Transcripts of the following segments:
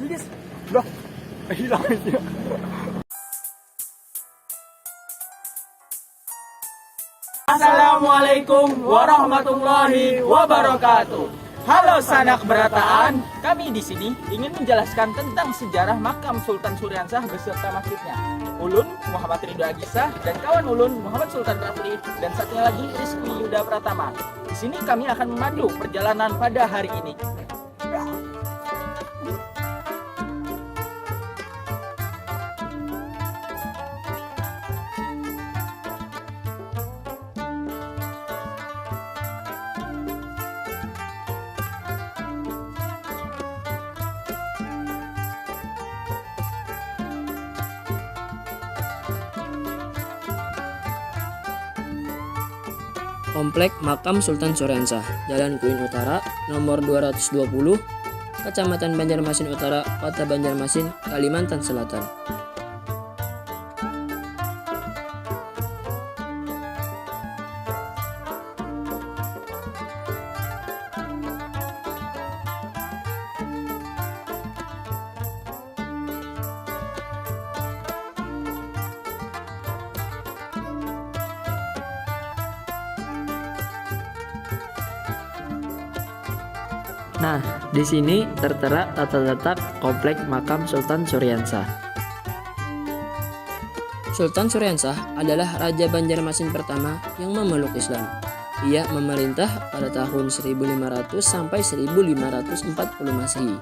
Yes. Loh, hilang aja. Assalamualaikum warahmatullahi wabarakatuh. Halo sanak berataan, kami di sini ingin menjelaskan tentang sejarah makam Sultan Suryansah beserta masjidnya. Ulun Muhammad Ridho Agisah dan kawan Ulun Muhammad Sultan Rafli dan satunya lagi Rizky Yuda Pratama. Di sini kami akan memandu perjalanan pada hari ini. Komplek Makam Sultan Suryansah, Jalan Kuin Utara, nomor 220, Kecamatan Banjarmasin Utara, Kota Banjarmasin, Kalimantan Selatan. Nah, di sini tertera tata letak komplek makam Sultan Suryansah. Sultan Suryansah adalah Raja Banjarmasin pertama yang memeluk Islam. Ia memerintah pada tahun 1500 sampai 1540 Masehi.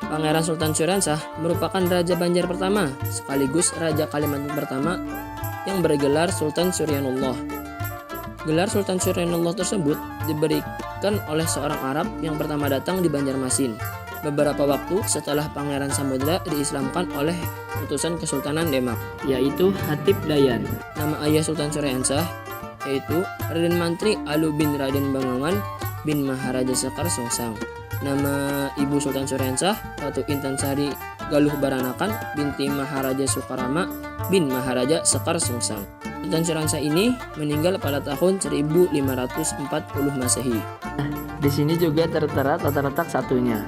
Pangeran Sultan Suryansah merupakan Raja Banjar pertama sekaligus Raja Kalimantan pertama yang bergelar Sultan Suryanullah. Gelar Sultan Suryanullah tersebut diberikan oleh seorang Arab yang pertama datang di Banjarmasin beberapa waktu setelah Pangeran Samudra diislamkan oleh utusan Kesultanan Demak, yaitu Hatib Dayan. Nama ayah Sultan Suryansah yaitu Raden Mantri Alu bin Raden Bangawan bin Maharaja Sekar Sungsang. Nama ibu Sultan Suryansah Ratu Intan Sari Galuh Baranakan binti Maharaja Sukarama bin Maharaja Sekar Sungsang. Sultan Suryansah ini meninggal pada tahun 1540 Masehi. Di sini juga tertera tata letak satunya.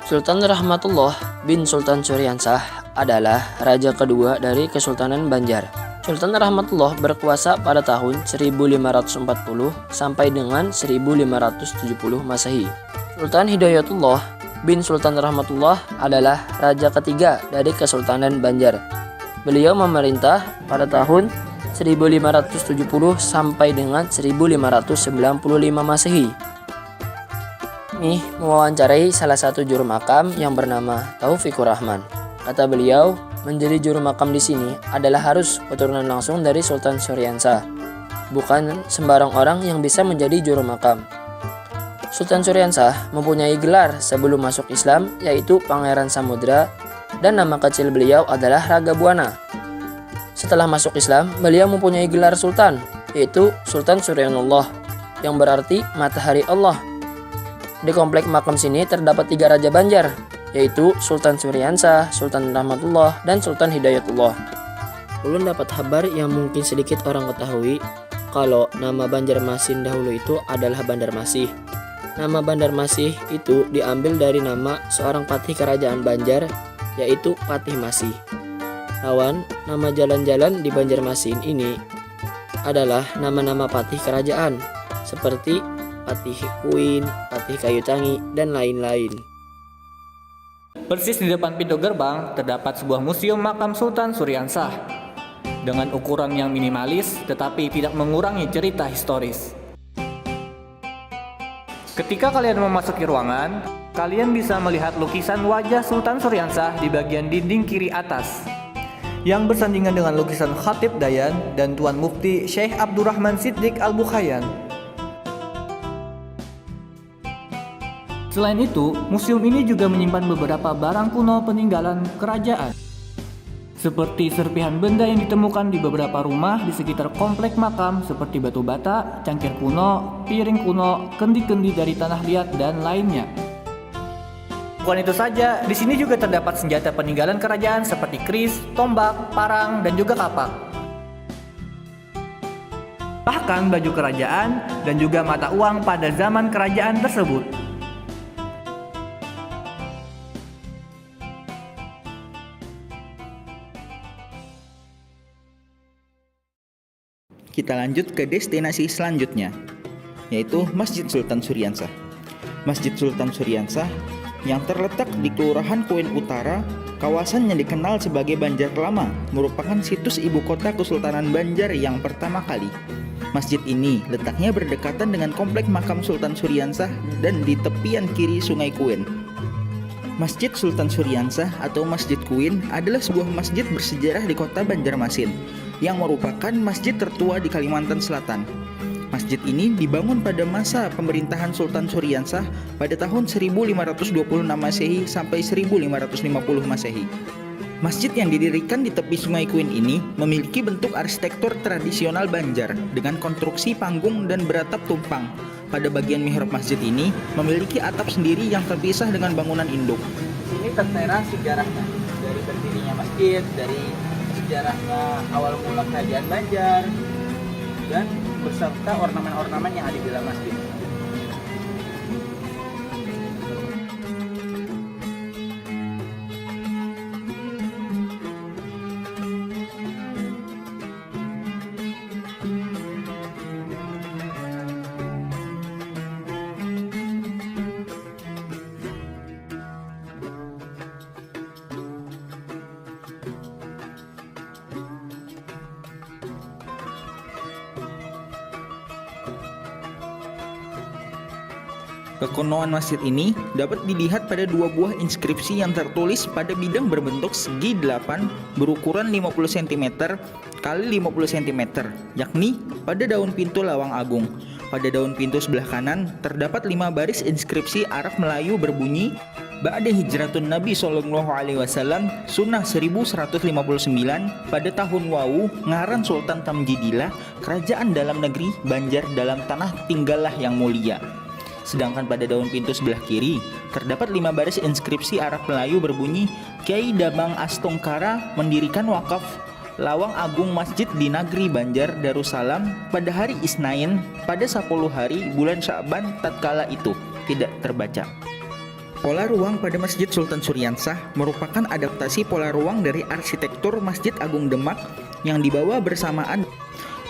Sultan Rahmatullah bin Sultan Suryansah adalah raja kedua dari Kesultanan Banjar. Sultan Rahmatullah berkuasa pada tahun 1540 sampai dengan 1570 Masehi. Sultan Hidayatullah bin Sultan Rahmatullah adalah raja ketiga dari Kesultanan Banjar. Beliau memerintah pada tahun 1570 sampai dengan 1595 Masehi. Ini mewawancarai salah satu juru makam yang bernama Taufikur Rahman. Kata beliau, menjadi juru makam di sini adalah harus keturunan langsung dari Sultan Suryansah. Bukan sembarang orang yang bisa menjadi juru makam. Sultan Suryansah mempunyai gelar sebelum masuk Islam yaitu Pangeran Samudra dan nama kecil beliau adalah Raga Buana. Setelah masuk Islam, beliau mempunyai gelar Sultan, yaitu Sultan Suryanullah, yang berarti matahari Allah. Di komplek makam sini terdapat 3 Raja Banjar, yaitu Sultan Suryansah, Sultan Rahmatullah, dan Sultan Hidayatullah. Ulun dapat kabar yang mungkin sedikit orang ketahui, kalau nama Banjarmasin dahulu itu adalah Bandarmasih. Nama Bandarmasih itu diambil dari nama seorang patih kerajaan Banjar, yaitu Patih Masih. Kawan, nama jalan-jalan di Banjarmasin ini adalah nama-nama patih kerajaan seperti Patih Kuin, Patih Kayu Tangi, dan lain-lain. Persis di depan pintu gerbang terdapat sebuah museum makam Sultan Suryansah dengan ukuran yang minimalis tetapi tidak mengurangi cerita historis. Ketika kalian memasuki ruangan, kalian bisa melihat lukisan wajah Sultan Suryansah di bagian dinding kiri atas yang bersandingan dengan lukisan Khatib Dayan dan Tuan Mufti Syekh Abdurrahman Siddiq Al-Bukhayan. Selain itu, museum ini juga menyimpan beberapa barang kuno peninggalan kerajaan, seperti serpihan benda yang ditemukan di beberapa rumah di sekitar komplek makam seperti batu bata, cangkir kuno, piring kuno, kendi-kendi dari tanah liat, dan lainnya. Bukan itu saja, di sini juga terdapat senjata peninggalan kerajaan seperti keris, tombak, parang, dan juga kapak. Bahkan baju kerajaan dan juga mata uang pada zaman kerajaan tersebut. kita lanjut ke destinasi selanjutnya, yaitu Masjid Sultan Syuriansah. Masjid Sultan Syuriansah yang terletak di Kelurahan Kuen Utara, kawasan yang dikenal sebagai Banjar Lama, merupakan situs ibu kota Kesultanan Banjar yang pertama kali. Masjid ini letaknya berdekatan dengan komplek makam Sultan Syuriansah dan di tepian kiri Sungai Kuen. Masjid Sultan Syuriansah atau Masjid Kuin adalah sebuah masjid bersejarah di kota Banjarmasin yang merupakan masjid tertua di Kalimantan Selatan. Masjid ini dibangun pada masa pemerintahan Sultan Syuriansah pada tahun 1526 Masehi sampai 1550 Masehi. Masjid yang didirikan di tepi Sungai Kuin ini memiliki bentuk arsitektur tradisional Banjar dengan konstruksi panggung dan beratap tumpang. Pada bagian mihrab masjid ini memiliki atap sendiri yang terpisah dengan bangunan induk. Ini tertera sejarahnya dari berdirinya masjid, dari sejarahnya awal mula kerajaan Banjar, dan beserta ornamen-ornamen yang ada di dalam masjid. Kekunoan masjid ini dapat dilihat pada dua buah inskripsi yang tertulis pada bidang berbentuk segi 8 berukuran 50 cm kali 50 cm, yakni pada daun pintu lawang agung. Pada daun pintu sebelah kanan terdapat 5 baris inskripsi Arab Melayu berbunyi Ba'da hijratun Nabi Sallallahu Alaihi Wasallam Sunnah 1159 pada tahun Wawu ngaran Sultan Tamjidillah Kerajaan dalam negeri Banjar dalam tanah tinggallah yang mulia. Sedangkan pada daun pintu sebelah kiri terdapat 5 baris inskripsi Arab Melayu berbunyi Kiai Damang Astungkara mendirikan wakaf Lawang Agung Masjid di Negeri Banjar Darussalam pada hari Isnain pada 10 hari bulan Sya'ban tatkala itu tidak terbaca. Pola ruang pada Masjid Sultan Syuriansah merupakan adaptasi pola ruang dari arsitektur Masjid Agung Demak yang dibawa bersamaan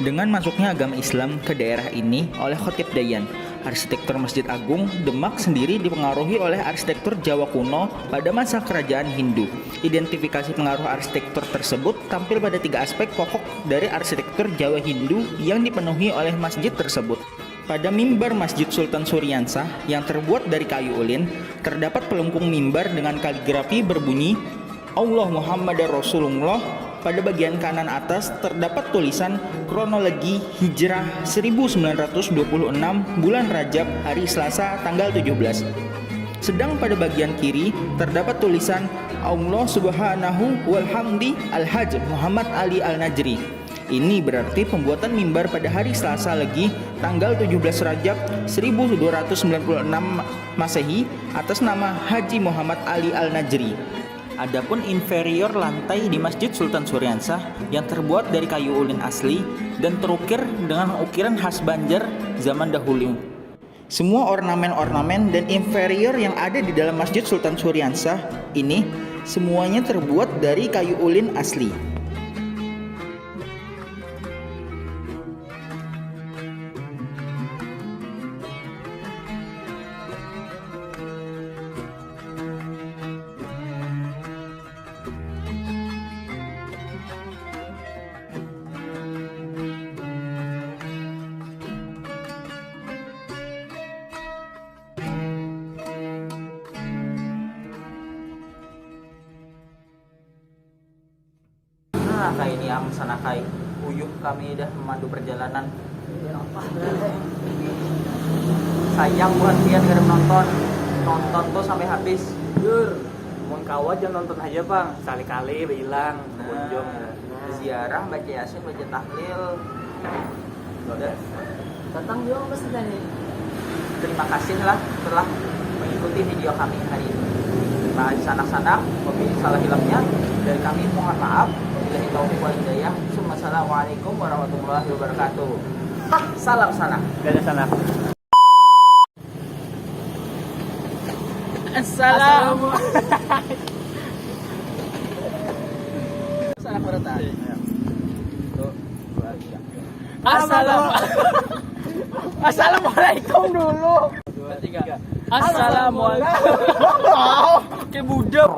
dengan masuknya agama Islam ke daerah ini oleh Khatib Dayan. Arsitektur Masjid Agung Demak sendiri dipengaruhi oleh arsitektur Jawa kuno pada masa kerajaan Hindu. Identifikasi pengaruh arsitektur tersebut tampil pada 3 aspek pokok dari arsitektur Jawa Hindu yang dipenuhi oleh masjid tersebut. Pada mimbar Masjid Sultan Syuriansah yang terbuat dari kayu ulin, terdapat pelengkung mimbar dengan kaligrafi berbunyi Allah Muhammad Rasulullah. Pada bagian kanan atas terdapat tulisan kronologi Hijrah 1926 bulan Rajab hari Selasa tanggal 17. Sedang pada bagian kiri terdapat tulisan Allah Subhanahu walhamdi Al-Hajj Muhammad Ali Al-Najri. Ini berarti pembuatan mimbar pada hari Selasa Legi tanggal 17 Rajab 1296 Masehi atas nama Haji Muhammad Ali Al-Najri. Adapun inferior lantai di Masjid Sultan Syuriansah yang terbuat dari kayu ulin asli dan terukir dengan ukiran khas Banjar zaman dahulu. Semua ornamen-ornamen dan inferior yang ada di dalam Masjid Sultan Syuriansah ini semuanya terbuat dari kayu ulin asli. Kai ini am sana kai uyuh kami dah memandu perjalanan. Sayang buat kalian ngirim nonton tuh sampai habis. Jur, mun kawa jangan nonton aja bang, sekali-kali bilang kunjung ziarah, baca yasin, baca tahlil. Udah. Datang juga pasti tadi. Terima kasih lah telah mengikuti video kami hari ini. Terima kasih sanak-sanak, wabillahi salah hilafnya dari kami mohon maaf. Wabillahi taufiq wal hidayah. Assalamualaikum warahmatullahi wabarakatuh. Salam sanak. Dadah sanak. Assalamualaikum. Sanak berata. Tuh, Assalamualaikum dulu. 2, 3. Assalamualaikum. Kayak budak.